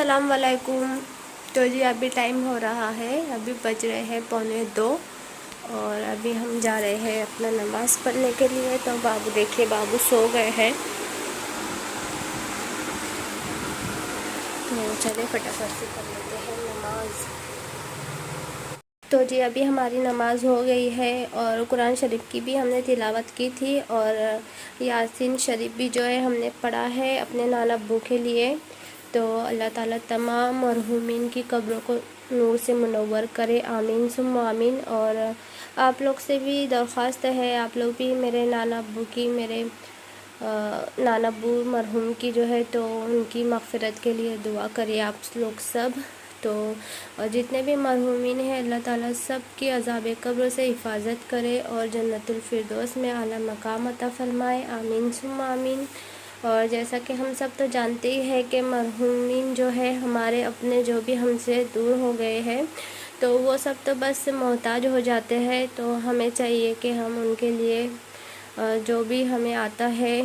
अस्सलाम वालेकुम। तो जी अभी टाइम हो रहा है, अभी बज रहे हैं 1:45 और अभी हम जा रहे हैं अपना नमाज़ पढ़ने के लिए। तो बाबू देखिए, बाबू सो गए हैं। तो चले फटाफट से कर लेते हैं नमाज़। तो जी अभी हमारी नमाज़ हो गई है और कुरान शरीफ की भी हमने तिलावत की थी और यासीन शरीफ भी जो है हमने पढ़ा है अपने नाना अब्बू के लिए। तो अल्लाह ताला तमाम मरहूमिन की कब्रों को नूर से मुनव्वर करे, आमीन सुम्मा आमीन। और आप लोग से भी दरख्वास्त है, आप लोग भी मेरे नाना अब्बू की, मेरे नाना अब्बू मरहूम की जो है तो उनकी मग़फ़िरत के लिए दुआ करिए आप लोग सब। तो और जितने भी मरहूमिन हैं अल्लाह ताला सब की अज़ाब कब्र से हिफाजत करे और जन्नतुल फिरदौस में आला मकाम अता फ़रमाए, आमीन सुम्मा आमीन। और जैसा कि हम सब तो जानते ही हैं कि मरहूमिन जो है हमारे अपने जो भी हमसे दूर हो गए हैं तो वो सब तो बस मोहताज हो जाते हैं। तो हमें चाहिए कि हम उनके लिए जो भी हमें आता है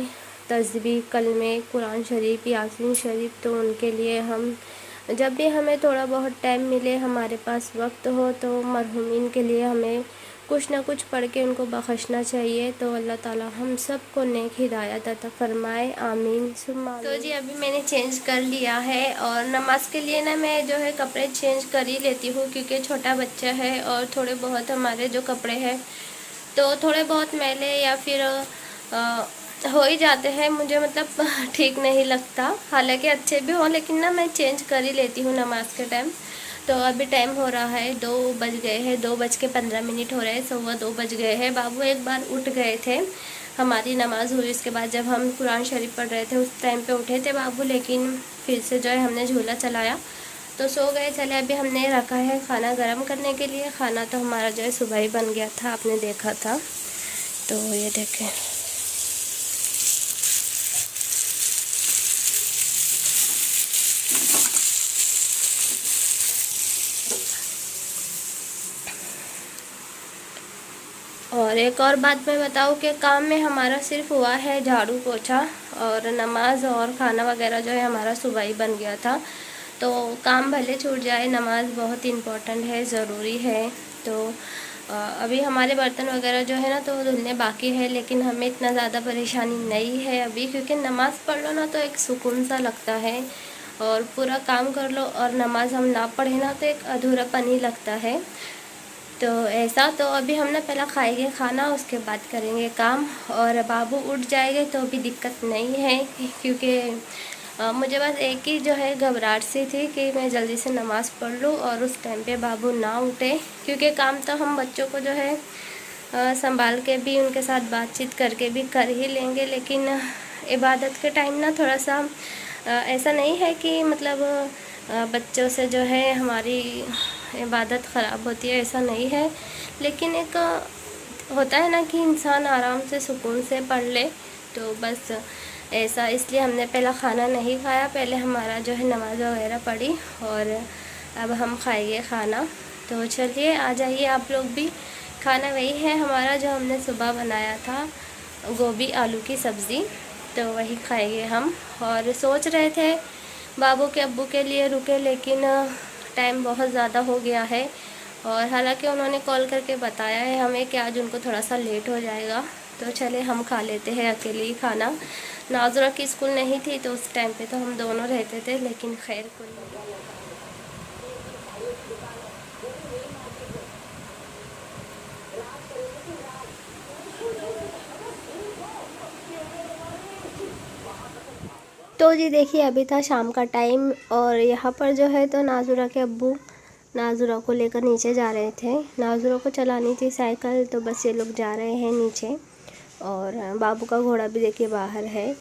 तस्बीह, कलमे, कुरान शरीफ, यासीन शरीफ, तो उनके लिए हम जब भी हमें थोड़ा बहुत टाइम मिले, हमारे पास वक्त हो, तो मरहूमिन के लिए हमें कुछ ना कुछ पढ़ के उनको बख्शना चाहिए। तो अल्लाह ताला हम सब को नेक हिदायत अता फ़रमाए, आमीन सुम्मा आमीन। तो जी अभी मैंने चेंज कर लिया है और नमाज के लिए ना मैं जो है कपड़े चेंज कर ही लेती हूँ क्योंकि छोटा बच्चा है और थोड़े बहुत हमारे जो कपड़े हैं तो थोड़े बहुत मैले या फिर हो ही जाते हैं। मुझे मतलब ठीक नहीं लगता, हालांकि अच्छे भी हों, लेकिन ना मैं चेंज कर ही लेती हूँ नमाज के टाइम। तो अभी टाइम हो रहा है 2 बज गए हैं, 2:15 हो रहे हैं, 2:15 बज गए हैं। बाबू एक बार उठ गए थे, हमारी नमाज़ हुई उसके बाद जब हम कुरान शरीफ पढ़ रहे थे उस टाइम पे उठे थे बाबू, लेकिन फिर से जो है हमने झूला चलाया तो सो गए। चले अभी हमने रखा है खाना गर्म करने के लिए। खाना तो हमारा जो है सुबह ही बन गया था, आपने देखा था। तो ये देखें, और एक और बात मैं बताऊँ कि काम में हमारा सिर्फ हुआ है झाड़ू पोछा और नमाज और खाना वगैरह जो है हमारा सुबह ही बन गया था। तो काम भले छूट जाए, नमाज बहुत इम्पोर्टेंट है, ज़रूरी है। तो अभी हमारे बर्तन वगैरह जो है ना तो धुलने बाकी है, लेकिन हमें इतना ज़्यादा परेशानी नहीं है अभी, क्योंकि नमाज़ पढ़ लो ना तो एक सुकून सा लगता है और पूरा काम कर लो और नमाज हम ना पढ़े ना तो एक अधूरापन ही लगता है। तो ऐसा, तो अभी हम ना पहला खाएंगे खाना, उसके बाद करेंगे काम। और बाबू उठ जाएंगे तो अभी दिक्कत नहीं है, क्योंकि मुझे बस एक ही जो है घबराहट सी थी कि मैं जल्दी से नमाज़ पढ़ लूँ और उस टाइम पे बाबू ना उठे, क्योंकि काम तो हम बच्चों को जो है संभाल के भी उनके साथ बातचीत करके भी कर ही लेंगे, लेकिन इबादत के टाइम ना थोड़ा सा ऐसा नहीं है कि मतलब बच्चों से जो है हमारी इबादत ख़राब होती है, ऐसा नहीं है। लेकिन एक होता है ना कि इंसान आराम से सुकून से पढ़ ले, तो बस ऐसा, इसलिए हमने पहला खाना नहीं खाया, पहले हमारा जो है नमाज वगैरह पढ़ी और अब हम खाएंगे खाना। तो चलिए आ जाइए आप लोग भी। खाना वही है हमारा जो हमने सुबह बनाया था, गोभी आलू की सब्ज़ी, तो वही खाएंगे हम। और सोच रहे थे बाबू के अब्बू के लिए रुके, लेकिन टाइम बहुत ज़्यादा हो गया है और हालांकि उन्होंने कॉल करके बताया है हमें कि आज उनको थोड़ा सा लेट हो जाएगा। तो चले हम खा लेते हैं अकेले ही खाना। नाज़रा की स्कूल नहीं थी तो उस टाइम पे तो हम दोनों रहते थे, लेकिन खैर कोई नहीं। तो जी देखिए अभी था शाम का टाइम और यहाँ पर जो है तो नाज़ुरा के अब्बू नाज़ुरा को लेकर नीचे जा रहे थे। नाज़ुरा को चलानी थी साइकिल, तो बस ये लोग जा रहे हैं नीचे और बाबू का घोड़ा भी देखिए बाहर है।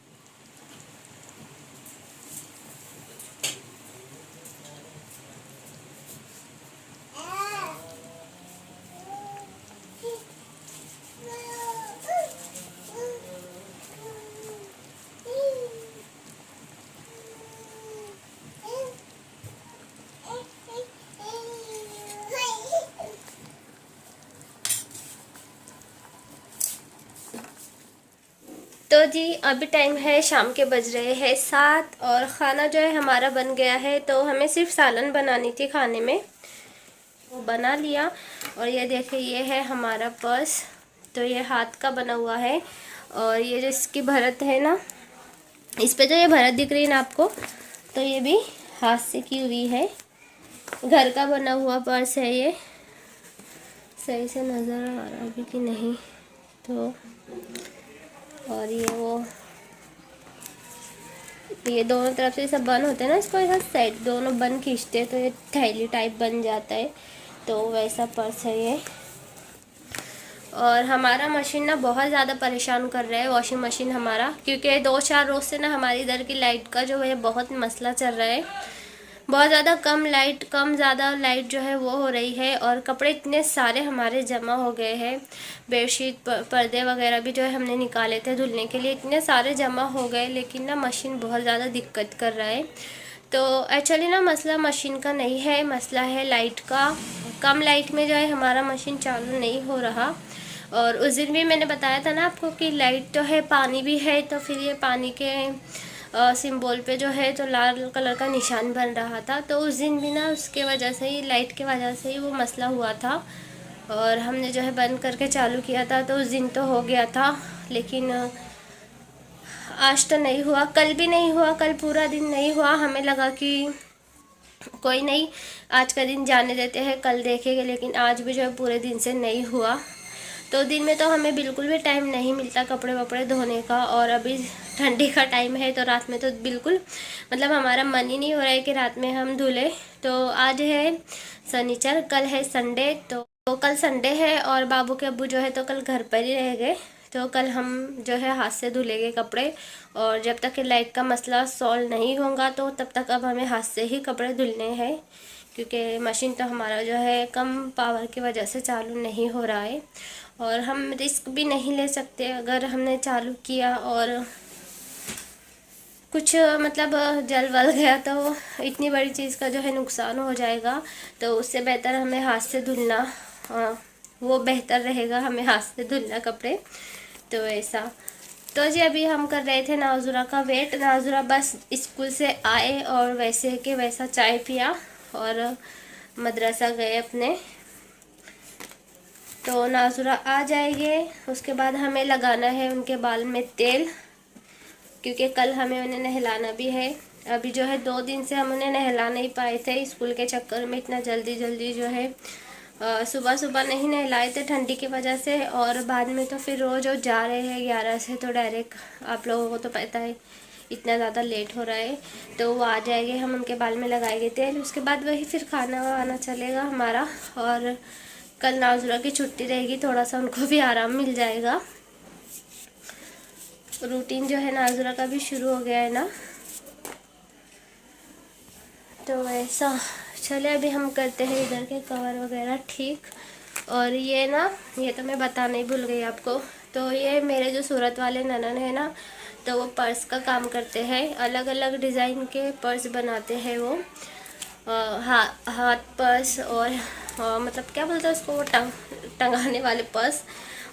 तो जी अभी टाइम है, शाम के बज रहे हैं 7 और ख़ाना जो है हमारा बन गया है। तो हमें सिर्फ सालन बनानी थी खाने में, वो बना लिया। और ये देखिए ये है हमारा पर्स, तो ये हाथ का बना हुआ है। और ये जो इसकी भरत है ना, इस पे जो ये भरत दिख रही है ना आपको, तो ये भी हाथ से की हुई है। घर का बना हुआ पर्स है ये, सही से नज़र आ रहा है कि नहीं तो। और ये दोनों तरफ से सब बंद होते हैं ना, इसको ऐसा साइड दोनों बंद खींचते हैं तो ये थैली टाइप बन जाता है। तो वैसा पर्स है ये। और हमारा मशीन ना बहुत ज़्यादा परेशान कर रहा है, वॉशिंग मशीन हमारा, क्योंकि 2-4 रोज़ से ना हमारी इधर की लाइट का जो है बहुत मसला चल रहा है। बहुत ज़्यादा कम ज़्यादा लाइट जो है वो हो रही है। और कपड़े इतने सारे हमारे जमा हो गए हैं, बेडशीट पर्दे वगैरह भी जो है हमने निकाले थे धुलने के लिए, इतने सारे जमा हो गए। लेकिन ना मशीन बहुत ज़्यादा दिक्कत कर रहा है। तो एक्चुअली ना मसला मशीन का नहीं है, मसला है लाइट का। कम लाइट में जो है हमारा मशीन चालू नहीं हो रहा। और उस दिन भी मैंने बताया था ना आपको कि लाइट तो है, पानी भी है, तो फिर ये पानी के सिंबल पे जो है तो लाल कलर का निशान बन रहा था। तो उस दिन भी ना उसके वजह से ही, लाइट के वजह से ही वो मसला हुआ था। और हमने जो है बंद करके चालू किया था तो उस दिन तो हो गया था, लेकिन आज तो नहीं हुआ, कल भी नहीं हुआ, कल पूरा दिन नहीं हुआ। हमें लगा कि कोई नहीं, आज का दिन जाने देते हैं, कल देखेंगे, लेकिन आज भी जो है पूरे दिन से नहीं हुआ। तो दिन में तो हमें बिल्कुल भी टाइम नहीं मिलता कपड़े वपड़े धोने का। और अभी ठंडी का टाइम है तो रात में तो बिल्कुल मतलब हमारा मन ही नहीं हो रहा है कि रात में हम धुले। तो आज है शनिचर, कल है संडे, तो कल संडे है और बाबू के अब्बू जो है तो कल घर पर ही रह गए। तो कल हम जो है हाथ से धुलेंगे कपड़े। और जब तक कि लाइट का मसला सॉल्व नहीं होगा तो तब तक अब हमें हाथ से ही कपड़े धुलने हैं, क्योंकि मशीन तो हमारा जो है कम पावर की वजह से चालू नहीं हो रहा है। और हम रिस्क भी नहीं ले सकते, अगर हमने चालू किया और कुछ मतलब जल वल गया तो इतनी बड़ी चीज़ का जो है नुकसान हो जाएगा। तो उससे बेहतर हमें हाथ से धुलना, वो बेहतर रहेगा, हमें हाथ से धुलना कपड़े। तो ऐसा। तो जी अभी हम कर रहे थे नाज़ुरा का वेट। नाज़ुरा बस स्कूल से आए और वैसे के वैसा चाय पिया और मदरसा गए अपने। तो नाज़ुरा आ जाएंगे, उसके बाद हमें लगाना है उनके बाल में तेल, क्योंकि कल हमें उन्हें नहलाना भी है। अभी जो है 2 दिन से हम उन्हें नहला नहीं पाए थे, स्कूल के चक्कर में इतना जल्दी जो है सुबह सुबह नहीं नहलाए थे ठंडी की वजह से। और बाद में तो फिर रोज़ जा रहे हैं 11 से, तो डायरेक्ट आप लोगों को तो पता है इतना ज़्यादा लेट हो रहा है। तो वो आ जाएंगे, हम उनके बाल में लगाएंगे तेल, उसके बाद वही फिर खाना वाना चलेगा हमारा। और कल नाज़ुरा की छुट्टी रहेगी, थोड़ा सा उनको भी आराम मिल जाएगा। रूटीन जो है नाज़ुरा का भी शुरू हो गया है ना, तो ऐसा। चले अभी हम करते हैं इधर के कवर वगैरह ठीक। और ये ना, ये तो मैं बताना ही भूल गई आपको, तो ये मेरे जो सूरत वाले ननन है ना, तो वो पर्स का काम करते हैं, अलग अलग डिज़ाइन के पर्स बनाते हैं वो। हाथ पर्स और मतलब क्या बोलते हैं उसको, वो टंगाने वाले पर्स,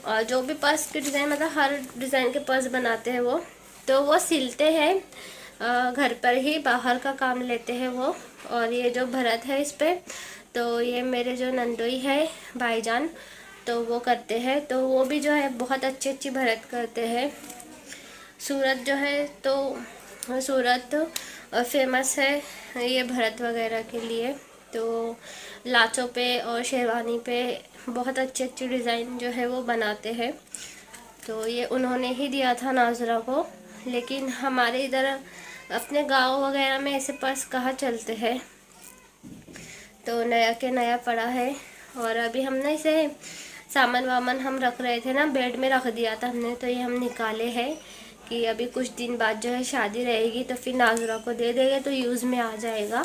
और जो भी पर्स के डिज़ाइन, मतलब हर डिज़ाइन के पर्स बनाते हैं वो। तो वो सिलते हैं घर पर ही, बाहर का काम लेते हैं वो। और ये जो भरत है इस पर, तो ये मेरे जो नंदोई है भाईजान, तो वो करते हैं। तो वो भी जो है बहुत अच्छी भरत करते हैं। सूरत जो है तो सूरत फेमस है ये भरत वगैरह के लिए। तो लाचों पे और शेरवानी पे बहुत अच्छी डिज़ाइन जो है वो बनाते हैं। तो ये उन्होंने ही दिया था नाज़ुरा को, लेकिन हमारे इधर अपने गांव वगैरह में ऐसे पर्स कहाँ चलते हैं, तो नया के नया पड़ा है। और अभी हमने इसे सामान वामान हम रख रहे थे ना, बेड में रख दिया था हमने, तो ये हम निकाले हैं कि अभी कुछ दिन बाद जो है शादी रहेगी तो फिर नाज़ुरा को दे देंगे तो यूज़ में आ जाएगा।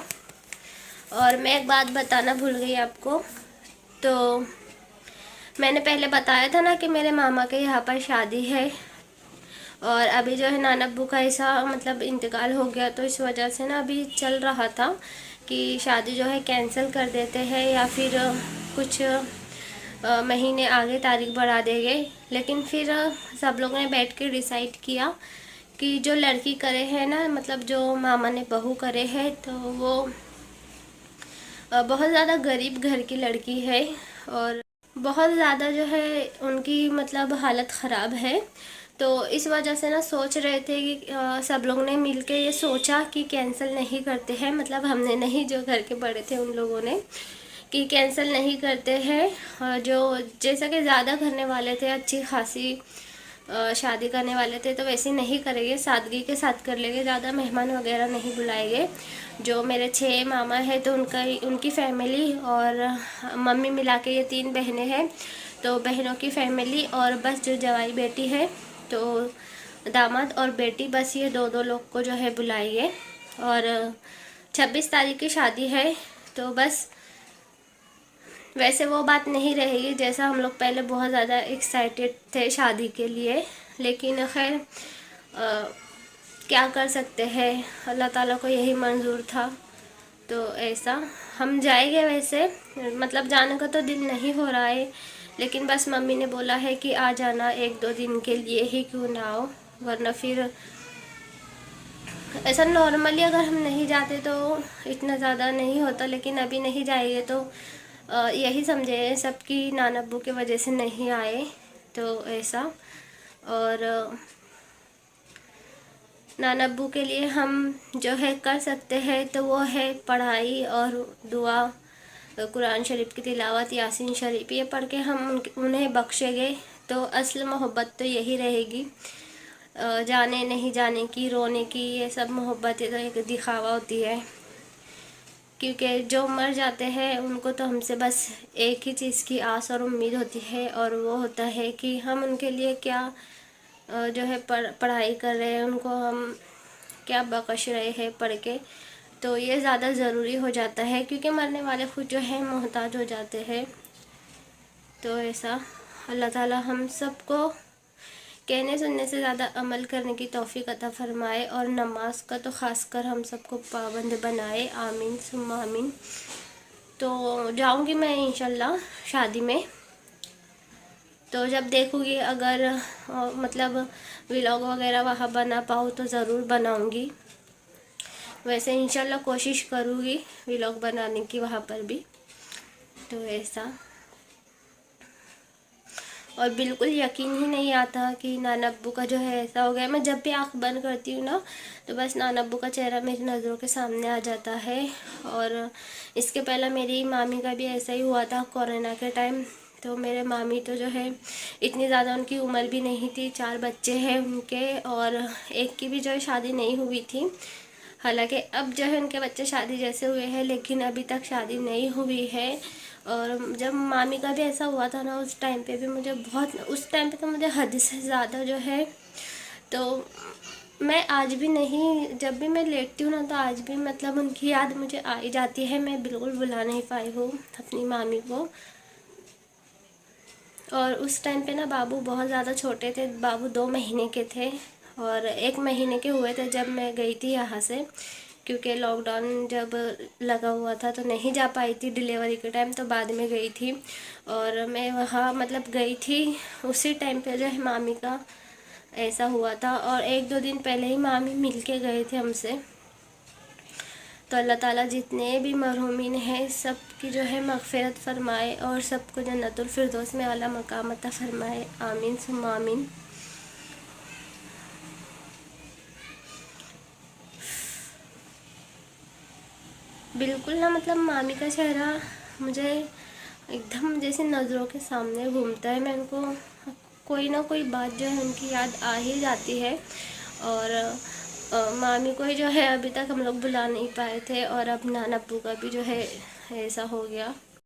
और मैं एक बात बताना भूल गई आपको, तो मैंने पहले बताया था ना कि मेरे मामा के यहाँ पर शादी है, और अभी जो है नाना अब्बू का ऐसा मतलब इंतकाल हो गया, तो इस वजह से ना अभी चल रहा था कि शादी जो है कैंसिल कर देते हैं या फिर कुछ महीने आगे तारीख बढ़ा देंगे। लेकिन फिर सब लोगों ने बैठ के डिसाइड किया कि जो लड़की करे है ना, मतलब जो मामा ने बहू करे है, तो वो बहुत ज़्यादा गरीब घर की लड़की है और बहुत ज़्यादा जो है उनकी मतलब हालत ख़राब है। तो इस वजह से ना सोच रहे थे कि सब लोग ने मिलके ये सोचा कि कैंसिल नहीं करते हैं, मतलब हमने नहीं, जो घर के बड़े थे उन लोगों ने, कि कैंसिल नहीं करते हैं। जो जैसा कि ज़्यादा करने वाले थे, अच्छी खासी शादी करने वाले थे, तो वैसे नहीं करेंगे, सादगी के साथ कर लेंगे, ज़्यादा मेहमान वगैरह नहीं बुलाएंगे। जो मेरे 6 मामा है तो उनकी फैमिली और मम्मी मिला के ये 3 बहनें हैं, तो बहनों की फैमिली और बस जो जवाई बेटी है, तो दामाद और बेटी, बस ये दो लोग को जो है बुलाइए। और 26 तारीख की शादी है, तो बस वैसे वो बात नहीं रहेगी जैसा हम लोग पहले बहुत ज़्यादा एक्साइटेड थे शादी के लिए। लेकिन खैर क्या कर सकते हैं, अल्लाह ताला को यही मंजूर था, तो ऐसा हम जाएंगे। वैसे मतलब जाने का तो दिल नहीं हो रहा है, लेकिन बस मम्मी ने बोला है कि आ जाना 1-2 दिन के लिए ही, क्यों ना आओ, वरना फिर ऐसा नॉर्मली अगर हम नहीं जाते तो इतना ज़्यादा नहीं होता, लेकिन अभी नहीं जाएंगे तो यही समझे सबकी नाना अब्बू के वजह से नहीं आए, तो ऐसा। और नाना अब्बू के लिए हम जो है कर सकते हैं तो वो है पढ़ाई और दुआ, कुरान शरीफ की तिलावत, यासीन शरीफ, ये पढ़ के हम उन्हें बख्शेंगे, तो असल मोहब्बत तो यही रहेगी। जाने नहीं जाने की, रोने की, ये सब मोहब्बतें तो एक दिखावा होती है, क्योंकि जो मर जाते हैं उनको तो हमसे बस एक ही चीज़ की आस और उम्मीद होती है, और वो होता है कि हम उनके लिए क्या जो है पढ़ाई कर रहे हैं, उनको हम क्या बख्श रहे हैं पढ़ के, तो ये ज़्यादा ज़रूरी हो जाता है, क्योंकि मरने वाले खुद जो है मोहताज हो जाते हैं। तो ऐसा अल्लाह ताला हम सबको कहने सुनने से ज़्यादा अमल करने की तौफीक अता फरमाए, और नमाज का तो ख़ासकर हम सबको पाबंद बनाए, आमीन सुम्मा आमीन। तो जाऊंगी मैं इंशाल्लाह शादी में, तो जब देखूंगी अगर मतलब व्लॉग वगैरह वहाँ बना पाऊँ तो ज़रूर बनाऊंगी। वैसे इंशाल्लाह कोशिश करूँगी व्लॉग बनाने की वहाँ पर भी, तो ऐसा। और बिल्कुल यकीन ही नहीं आता कि नाना अब्बू का जो है ऐसा हो गया। मैं जब भी आँख बंद करती हूँ ना, तो बस नाना अब्बू का चेहरा मेरी नज़रों के सामने आ जाता है। और इसके पहले मेरी मामी का भी ऐसा ही हुआ था कोरोना के टाइम। तो मेरे मामी तो जो है इतनी ज़्यादा उनकी उम्र भी नहीं थी, 4 बच्चे हैं उनके, और एक की भी जो है शादी नहीं हुई थी। हालांकि अब जो है उनके बच्चे शादी जैसे हुए हैं, लेकिन अभी तक शादी नहीं हुई है। और जब मामी का भी ऐसा हुआ था ना, उस टाइम पे भी मुझे बहुत, उस टाइम पे तो मुझे हद से ज़्यादा जो है, तो मैं आज भी नहीं, जब भी मैं लेटती हूँ ना, तो आज भी मतलब उनकी याद मुझे आ ही जाती है। मैं बिल्कुल भुला नहीं पाई हूँ अपनी मामी को। और उस टाइम पे ना बाबू बहुत ज़्यादा छोटे थे, बाबू 2 महीने के थे और 1 महीने के हुए थे जब मैं गई थी यहाँ से, क्योंकि लॉकडाउन जब लगा हुआ था तो नहीं जा पाई थी डिलीवरी के टाइम, तो बाद में गई थी। और मैं वहाँ मतलब गई थी उसी टाइम पे जो है मामी का ऐसा हुआ था, और 1-2 दिन पहले ही मामी मिल के गए थे हमसे। तो अल्लाह ताला जितने भी मरहूमिन हैं सब की जो है मग़फ़िरत फ़रमाए, और सबको जन्नतुल फ़िरदौस में आला मकाम अता फ़रमाए, आमीन सुम्मा आमीन। बिल्कुल ना, मतलब मामी का चेहरा मुझे एकदम जैसे नज़रों के सामने घूमता है। मैं उनको कोई ना कोई बात जो है उनकी याद आ ही जाती है। और मामी को ही जो है अभी तक हम लोग बुला नहीं पाए थे, और अब नाना अब्बू का भी जो है ऐसा हो गया।